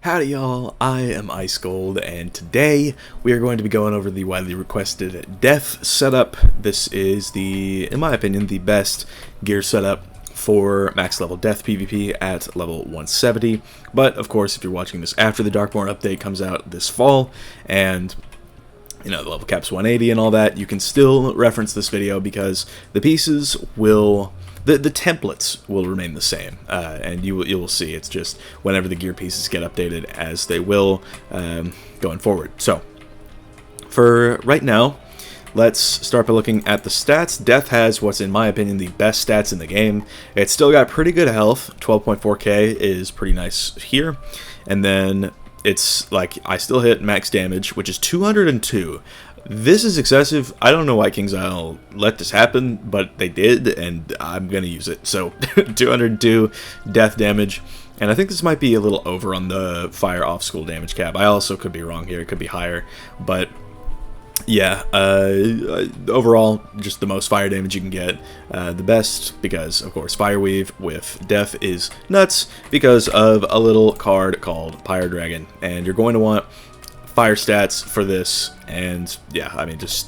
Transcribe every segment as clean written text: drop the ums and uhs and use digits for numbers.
Howdy y'all, I am Ice Gold, and today we are going to be going over the widely requested death setup. This is in my opinion, the best gear setup for max level death PvP at level 170. But of course, if you're watching this after the Darkborn update comes out this fall, and the level cap's 180 and all that, you can still reference this video because the pieces will... The templates will remain the same, and you will see. It's just whenever the gear pieces get updated, as they will going forward. So, for right now, let's start by looking at the stats. Death has what's, in my opinion, the best stats in the game. It's still got pretty good health. 12.4k is pretty nice here. And then it's like, I still hit max damage, which is 202. This is excessive. I don't know why King's Isle let this happen, but they did, and I'm going to use it. So, 202 death damage, and I think this might be a little over on the fire off-school damage cap. I also could be wrong here. It could be higher, but yeah, overall, just the most fire damage you can get. The best, because, of course, Fire Weave with death is nuts because of a little card called Pyre Dragon, and you're going to want fire stats for this, and yeah, I mean, just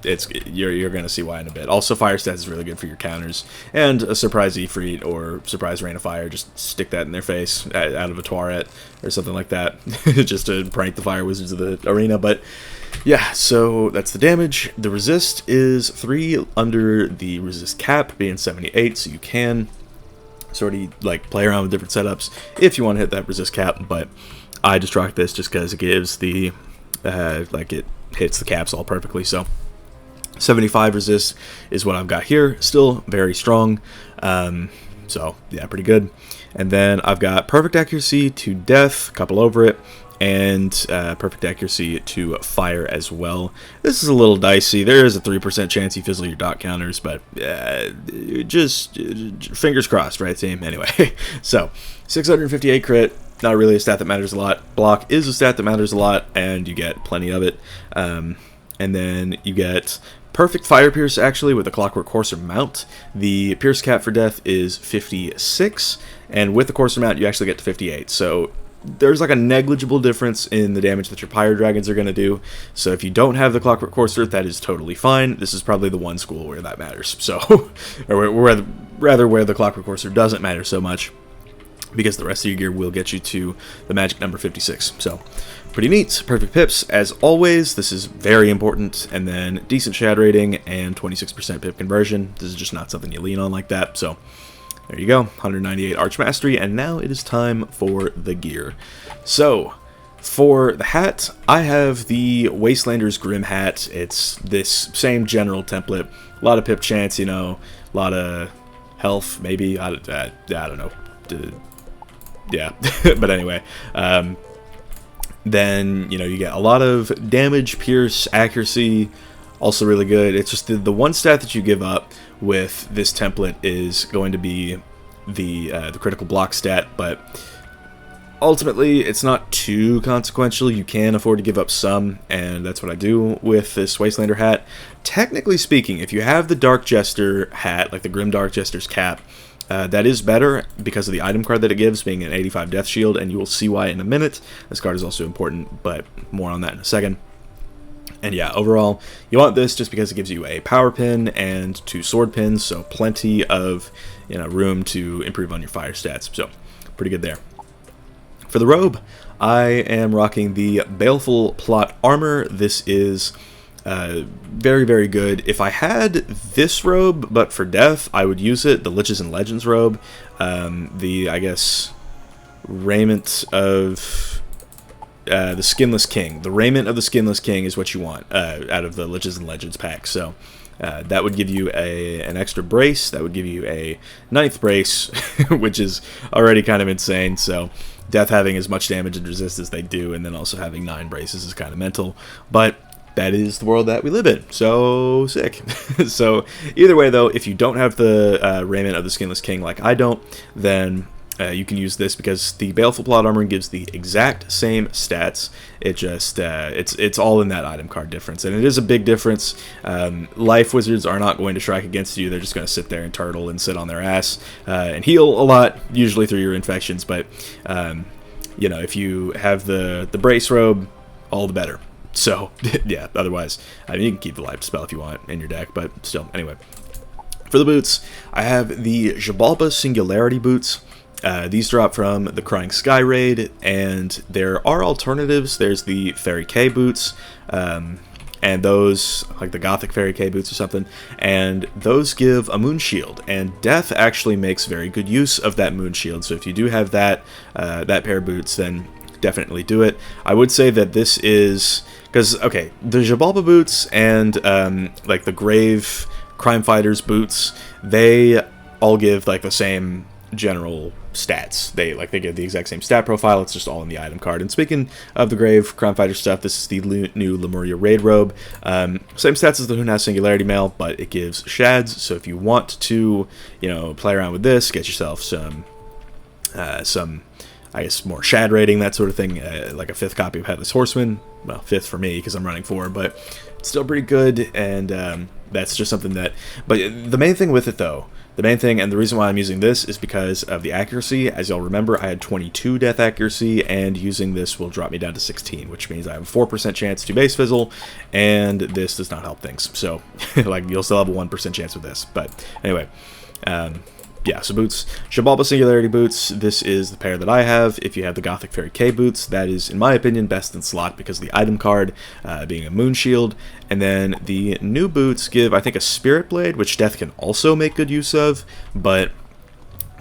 you're gonna see why in a bit. Also, fire stats is really good for your counters, and a surprise Ifrit or surprise Rain of Fire, just stick that in their face out of a Toilet or something like that, just to prank the fire wizards of the arena. But yeah, so that's the damage. The resist is 3 under the resist cap, being 78, so you can sort of like play around with different setups if you want to hit that resist cap, but I just rock this just because it gives the, it hits the caps all perfectly. So 75 resist is what I've got here. Still very strong. So yeah, pretty good. And then I've got perfect accuracy to death, couple over it, and perfect accuracy to fire as well. This is a little dicey. There is a 3% chance you fizzle your dot counters, but just fingers crossed, right, team? Anyway, so 658 crit. Not really a stat that matters a lot. Block is a stat that matters a lot, and you get plenty of it. And then you get perfect fire pierce, actually, with a Clockwork Courser mount. The pierce cap for death is 56, and with the Courser mount, you actually get to 58. So there's like a negligible difference in the damage that your Pyre Dragons are going to do. So if you don't have the Clockwork Courser, that is totally fine. This is probably the one school where that matters. So, or rather where the Clockwork Courser doesn't matter so much, because the rest of your gear will get you to the magic number 56. So, pretty neat. Perfect pips, as always. This is very important. And then decent shad rating and 26% pip conversion. This is just not something you lean on like that. So, there you go. 198 Arch Mastery. And now it is time for the gear. So, for the hat, I have the Wastelander's Grim hat. It's this same general template. A lot of pip chance, a lot of health, maybe. I don't know. Yeah, but anyway, then, you get a lot of damage, pierce, accuracy, also really good. It's just the one stat that you give up with this template is going to be the critical block stat, but ultimately it's not too consequential. You can afford to give up some, and that's what I do with this Wastelander hat. Technically speaking, if you have the Dark Jester hat, like the Grim Dark Jester's cap, that is better because of the item card that it gives, being an 85 death shield, and you will see why in a minute. This card is also important, but more on that in a second. And yeah, overall, you want this just because it gives you a power pin and 2 sword pins, so plenty of room to improve on your fire stats. So pretty good there. For the robe, I am rocking the Baleful Plot Armor. This is very, very good. If I had this robe, but for death, I would use it. The Liches and Legends robe. I guess, raiment of the Skinless King. The raiment of the Skinless King is what you want out of the Liches and Legends pack. So that would give you an extra brace. That would give you a 9th brace, which is already kind of insane. So death having as much damage and resist as they do, and then also having 9 braces is kind of mental. But that is the world that we live in. So sick. So either way, though, if you don't have the raiment of the Skinless King like I don't, then you can use this because the Baleful Plot Armor gives the exact same stats. It just it's all in that item card difference, and it is a big difference. Life wizards are not going to strike against you. They're just going to sit there and turtle and sit on their ass and heal a lot, usually through your infections. But you know, if you have the brace robe, all the better. So, yeah, otherwise, I mean, you can keep the life spell if you want in your deck, but still, anyway. For the boots, I have the Xibalba Singularity boots. These drop from the Crying Sky raid, and there are alternatives. There's the Faeriequeens boots, and those, like the Gothic Faeriequeens boots or something, and those give a moon shield, and Death actually makes very good use of that moon shield, so if you do have that, that pair of boots, then definitely do it. I would say that this is, because, okay, the Xibalba boots and, like the Grave Crime Fighters boots, they all give, like, the same general stats. They give the exact same stat profile. It's just all in the item card. And speaking of the Grave Crime Fighter stuff, this is the new Lemuria Raid Robe. Same stats as the Hoonhouse Singularity Mail, but it gives shads. So if you want to, you know, play around with this, get yourself some, I guess, more shad rating, that sort of thing, like a 5th copy of Headless Horseman. Well, 5th for me because I'm running 4, but it's still pretty good. And that's just something that. But the main thing with it, though. The main thing, and the reason why I'm using this, is because of the accuracy. As y'all remember, I had 22 death accuracy, and using this will drop me down to 16, which means I have a 4% chance to base fizzle, and this does not help things. So, like, you'll still have a 1% chance with this. But, anyway, yeah, so boots. Xibalba Singularity boots, this is the pair that I have. If you have the Gothic Faeriequeens boots, that is, in my opinion, best in slot because of the item card being a moon shield. And then the new boots give, I think, a Spirit Blade, which Death can also make good use of. But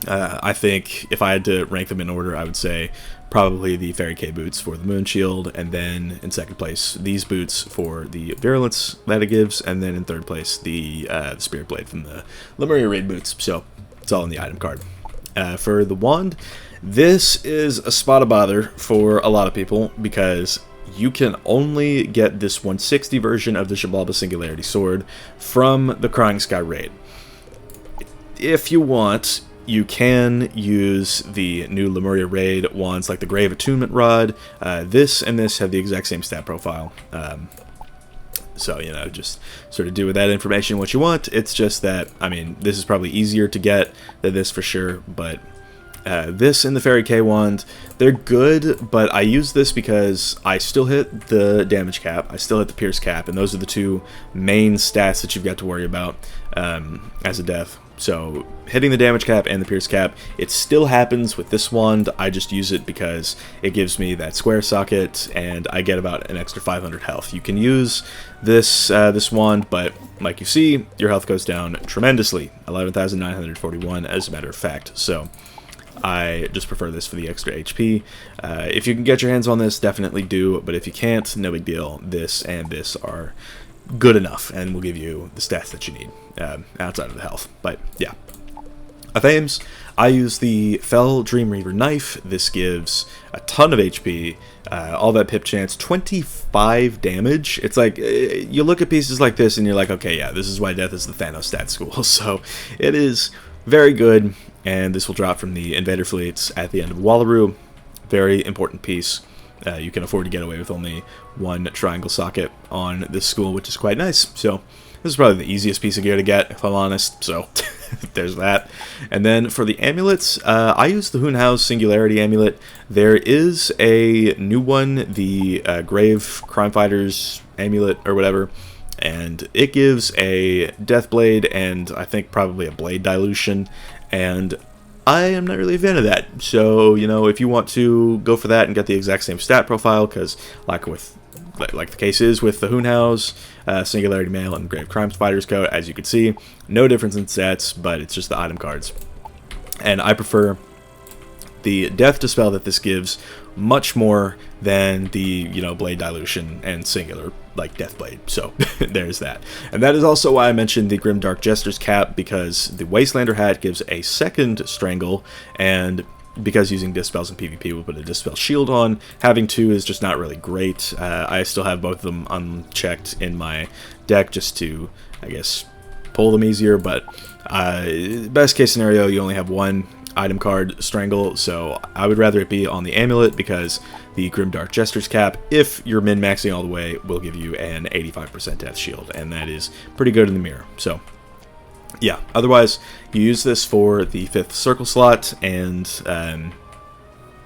I think if I had to rank them in order, I would say probably the Faeriequeens boots for the moon shield, and then in second place, these boots for the virulence that it gives, and then in third place, the Spirit Blade from the Lemuria Raid boots. So it's all in the item card. For the wand, this is a spot of bother for a lot of people because you can only get this 160 version of the Xibalba Singularity Sword from the Crying Sky raid. If you want, you can use the new Lemuria Raid wands like the Grave Attunement Rod. This and this have the exact same stat profile. So, you know, just sort of do with that information what you want. It's just that, I mean, this is probably easier to get than this for sure, but this and the Faeriequeens wand, they're good, but I use this because I still hit the damage cap, I still hit the pierce cap, and those are the two main stats that you've got to worry about as a Death. So, hitting the damage cap and the pierce cap, it still happens with this wand. I just use it because it gives me that square socket, and I get about an extra 500 health. You can use this this wand, but like you see, your health goes down tremendously, 11,941 as a matter of fact. So, I just prefer this for the extra HP. If you can get your hands on this, definitely do, but if you can't, no big deal. This and this are good enough and will give you the stats that you need outside of the health. But yeah, Athames, I use the Fell Dream Reaver knife. This gives a ton of HP, all that pip chance, 25 damage. It's like you look at pieces like this and you're like, okay, yeah, this is why Death is the Thanos stat school. So it is very good, and this will drop from the Invader fleets at the end of Wallaru. Very important piece. You can afford to get away with only one triangle socket on this school, which is quite nice. So this is probably the easiest piece of gear to get, if I'm honest. So there's that. And then for the amulets, I use the Hoonhouse Singularity Amulet. There is a new one, the Grave Crime Fighters Amulet or whatever. And it gives a Death Blade and I think probably a Blade Dilution. And I am not really a fan of that, so, you know, if you want to go for that and get the exact same stat profile, because like the case is with the Hoonhouse, Singularity Mail, and Grave Crime Fighters Coat, as you can see, no difference in stats, but it's just the item cards. And I prefer the Death Dispel that this gives much more than the, you know, Blade Dilution and Singular, like Death Blade. So there's that. And that is also why I mentioned the Grimdark Jester's cap, because the Wastelander hat gives a second Strangle, and because using Dispels in PvP will put a Dispel shield on, having two is just not really great. I still have both of them unchecked in my deck just to, I guess, pull them easier, but best case scenario, you only have one item card, Strangle, so I would rather it be on the amulet, because the Grimdark Jester's cap, if you're min-maxing all the way, will give you an 85% death shield, and that is pretty good in the mirror. So yeah, otherwise you use this for the 5th circle slot, and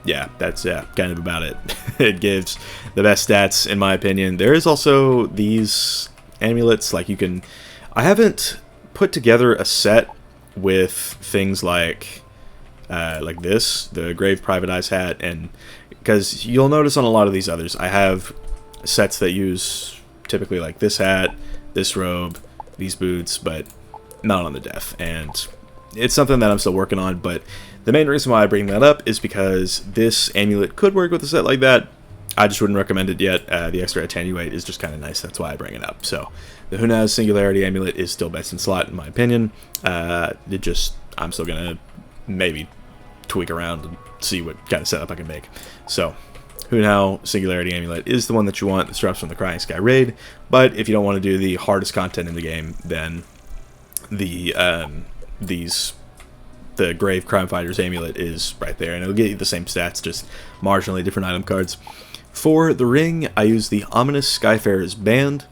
yeah, that's kind of about it. It gives the best stats, in my opinion. There is also these amulets, like you can... I haven't put together a set with things like this, the Grave Private Eye's hat, and because you'll notice on a lot of these others, I have sets that use typically like this hat, this robe, these boots, but not on the Death, and it's something that I'm still working on. But the main reason why I bring that up is because this amulet could work with a set like that. I just wouldn't recommend it yet. The extra attenuate is just kind of nice. That's why I bring it up. So the Who Knows Singularity amulet is still best in slot in my opinion. I'm still gonna maybe tweak around and see what kind of setup I can make. So Who Now Singularity amulet is the one that you want. This drops from the Crying Sky raid. But if you don't want to do the hardest content in the game, then the Grave Crime Fighters amulet is right there, and it'll get you the same stats, just marginally different item cards. For the ring, I use the Ominous Skyfarer's Band,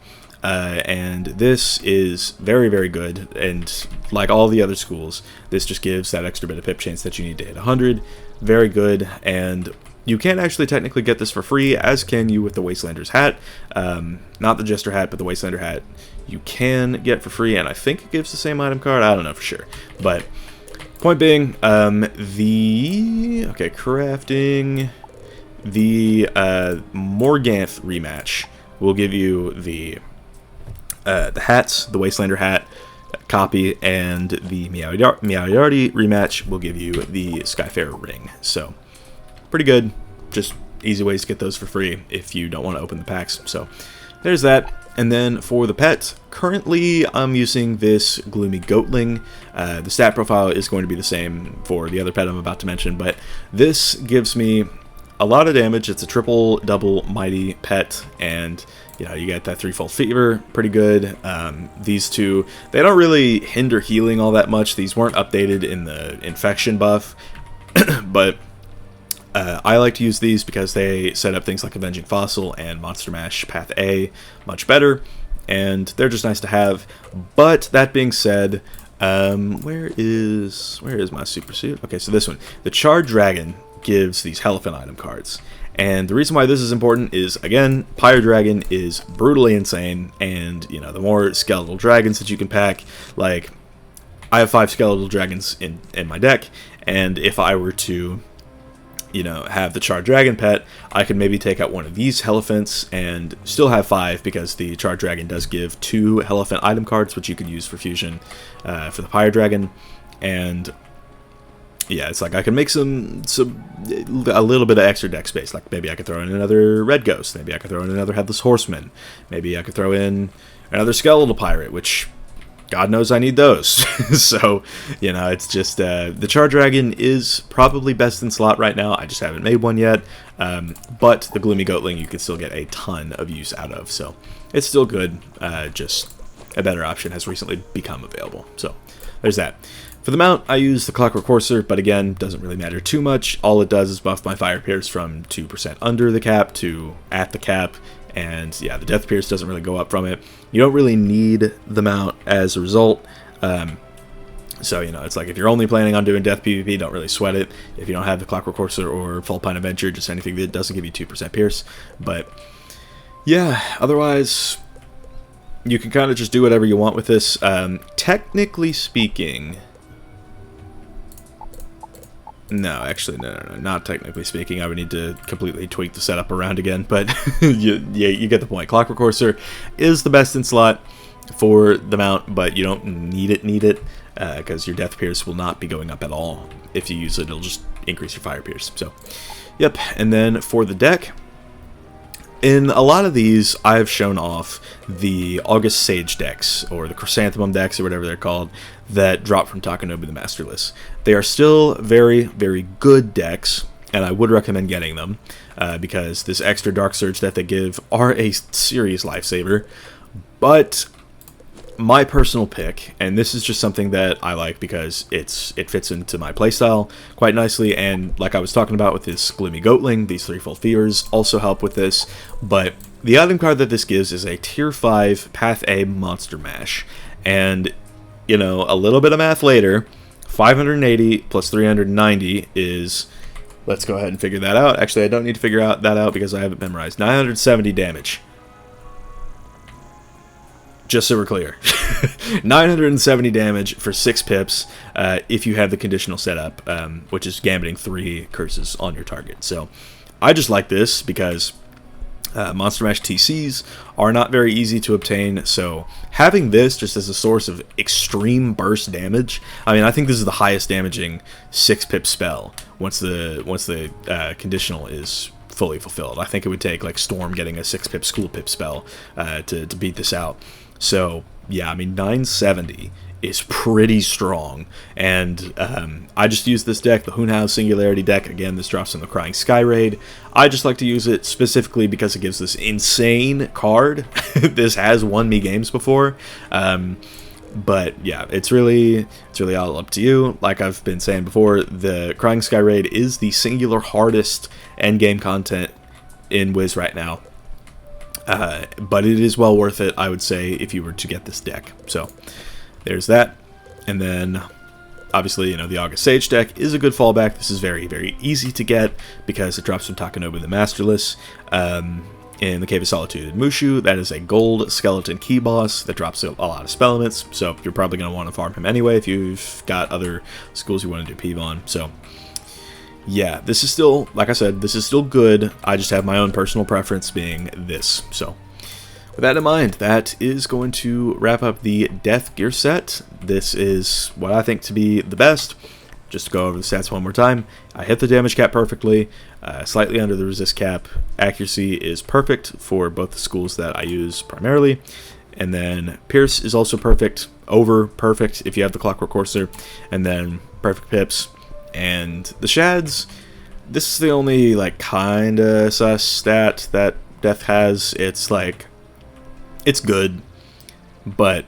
and this is very, very good, and like all the other schools, this just gives that extra bit of pip chance that you need to hit 100. Very good, and you can't actually technically get this for free, as can you with the Wastelander's hat. Not the Jester hat, but the Wastelander hat you can get for free, and I think it gives the same item card. I don't know for sure, but point being, crafting the Morganth rematch will give you the hats, the Wastelander hat copy, and the Meowyardi rematch will give you the Skyfarer ring. So pretty good, just easy ways to get those for free if you don't want to open the packs. So there's that. And then for the pet, currently I'm using this Gloomy Goatling. The stat profile is going to be the same for the other pet I'm about to mention, but this gives me a lot of damage. It's a triple double mighty pet, and you know, you get that threefold fever, pretty good. These two, they don't really hinder healing all that much. These weren't updated in the infection buff, but I like to use these because they set up things like Avenging Fossil and Monster Mash Path A much better, and they're just nice to have. But that being said, where is my super suit? Okay, so this one, the Charred Dragon, gives these Elephant item cards, and the reason why this is important is, again, Pyre Dragon is brutally insane, and you know, the more skeletal dragons that you can pack, like I have 5 skeletal dragons in my deck, and if I were to, you know, have the Charred Dragon pet, I could maybe take out one of these Elephants and still have 5, because the Charred Dragon does give 2 Elephant item cards, which you could use for fusion for the Pyre Dragon. And yeah, it's like I can make a little bit of extra deck space. Like maybe I could throw in another Red Ghost, maybe I could throw in another Headless Horseman, maybe I could throw in another Skeletal Pirate, which God knows I need those. So, you know, it's just, the Charred Dragon is probably best in slot right now. I just haven't made one yet. But the Gloomy Goatling you can still get a ton of use out of. So, it's still good. Just a better option has recently become available. So, there's that. For the mount, I use the Clockwork Courser, but again, doesn't really matter too much. All it does is buff my Fire Pierce from 2% under the cap to at the cap. And yeah, the Death Pierce doesn't really go up from it. You don't really need the mount as a result. So, you know, it's like if you're only planning on doing Death PvP, don't really sweat it. If you don't have the Clockwork Courser or Full Pine Adventure, just anything that doesn't give you 2% Pierce. But yeah, otherwise, you can kind of just do whatever you want with this. Technically speaking... No, actually, no, not technically speaking. I would need to completely tweak the setup around again, but you get the point. Clockwork Courser is the best in slot for the mount, but you don't need it, because your Death Pierce will not be going up at all. If you use it, it'll just increase your Fire Pierce. So, yep, and then for the deck, in a lot of these, I've shown off the August Sage decks, or the Chrysanthemum decks, or whatever they're called, that drop from Takanobu the Masterless. They are still very, very good decks, and I would recommend getting them, because this extra Dark Surge that they give are a serious lifesaver. But my personal pick, and this is just something that I like because it fits into my playstyle quite nicely, and like I was talking about with this Gloomy Goatling, these threefold fevers also help with this, but the item card that this gives is a tier 5 Path A Monster Mash, and you know, a little bit of math later, 580 plus 390 is let's go ahead and figure that out. Actually, I don't need to figure that out because I have it memorized. 970 damage. Just so we're clear. 970 damage for 6 pips if you have the conditional setup, which is gambiting 3 curses on your target. So I just like this because Monster Mash TCs are not very easy to obtain, so having this just as a source of extreme burst damage, I mean, I think this is the highest damaging 6-pip spell once the conditional is fully fulfilled. I think it would take like Storm getting a 6-pip School Pip spell to beat this out. So yeah, I mean, 970 is pretty strong, and I just use this deck, the Hunhao Singularity deck. Again, this drops in the Crying Sky Raid. I just like to use it specifically because it gives this insane card. This has won me games before, but yeah, it's really all up to you. Like I've been saying before, the Crying Sky Raid is the singular hardest endgame content in Wiz right now. But it is well worth it, I would say, if you were to get this deck. So there's that. And then obviously, you know, the August Sage deck is a good fallback. This is very, very easy to get because it drops from Takanobu the Masterless in the Cave of Solitude and Mushu. That is a gold skeleton key boss that drops a lot of spell elements, so you're probably going to want to farm him anyway if you've got other schools you want to do Peeve on. So yeah, this is still, like I said, this is still good. I just have my own personal preference being this. So with that in mind, that is going to wrap up the Death Gear set. This is what I think to be the best. Just to go over the stats one more time, I hit the damage cap perfectly, slightly under the resist cap. Accuracy is perfect for both the schools that I use primarily. And then Pierce is also perfect, over perfect if you have the Clockwork Courser. And then perfect pips. And the Shads, this is the only like kinda sus stat that Death has. It's like, it's good, but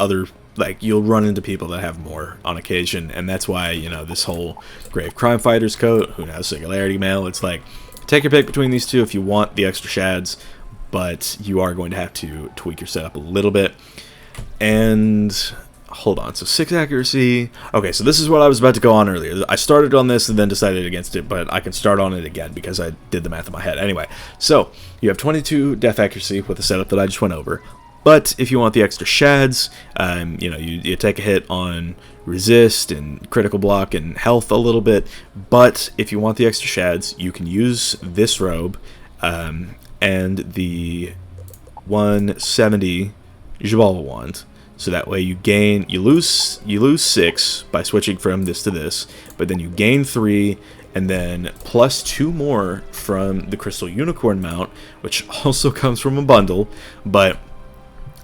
other, like, you'll run into people that have more on occasion, and that's why, you know, this whole Grave Crime Fighters coat, who knows, Singularity Mail, it's like, take your pick between these two if you want the extra Shads, but you are going to have to tweak your setup a little bit. And hold on, so 6 accuracy. Okay, so this is what I was about to go on earlier. I started on this and then decided against it, but I can start on it again because I did the math in my head. Anyway, so you have 22 death accuracy with the setup that I just went over. But if you want the extra Shads, you know, you take a hit on resist and critical block and health a little bit. But if you want the extra Shads, you can use this robe and the 170 Jabala wand. So that way you lose 6 by switching from this to this, but then you gain 3, and then plus 2 more from the Crystal Unicorn mount, which also comes from a bundle, but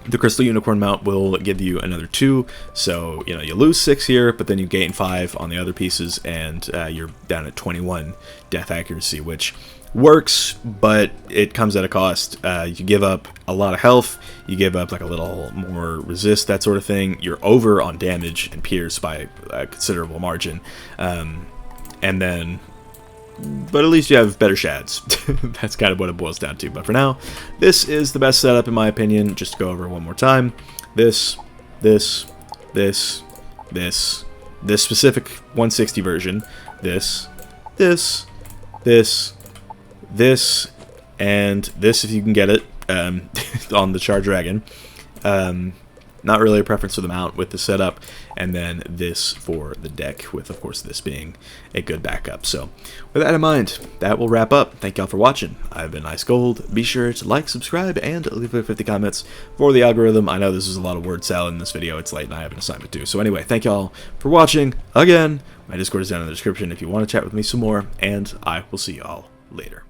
the Crystal Unicorn mount will give you another 2, so, you know, you lose 6 here, but then you gain 5 on the other pieces, and you're down at 21 death accuracy, which works, but it comes at a cost. You give up a lot of health, you give up like a little more resist, that sort of thing. You're over on damage and pierce by a considerable margin, and then, but at least you have better Shads. That's kind of what it boils down to. But for now, this is the best setup in my opinion. Just to go over it one more time, this specific 160 version, this, and this if you can get it on the Char Dragon. Not really a preference for the mount with the setup, and then this for the deck, with of course this being a good backup. So with that in mind, that will wrap up. Thank y'all for watching. I've been Ice Gold. Be sure to like, subscribe, and leave 50 comments for the algorithm. I know this is a lot of word salad in this video. It's late and I have an assignment due. So anyway, thank y'all for watching. Again, my Discord is down in the description if you want to chat with me some more, and I will see y'all later.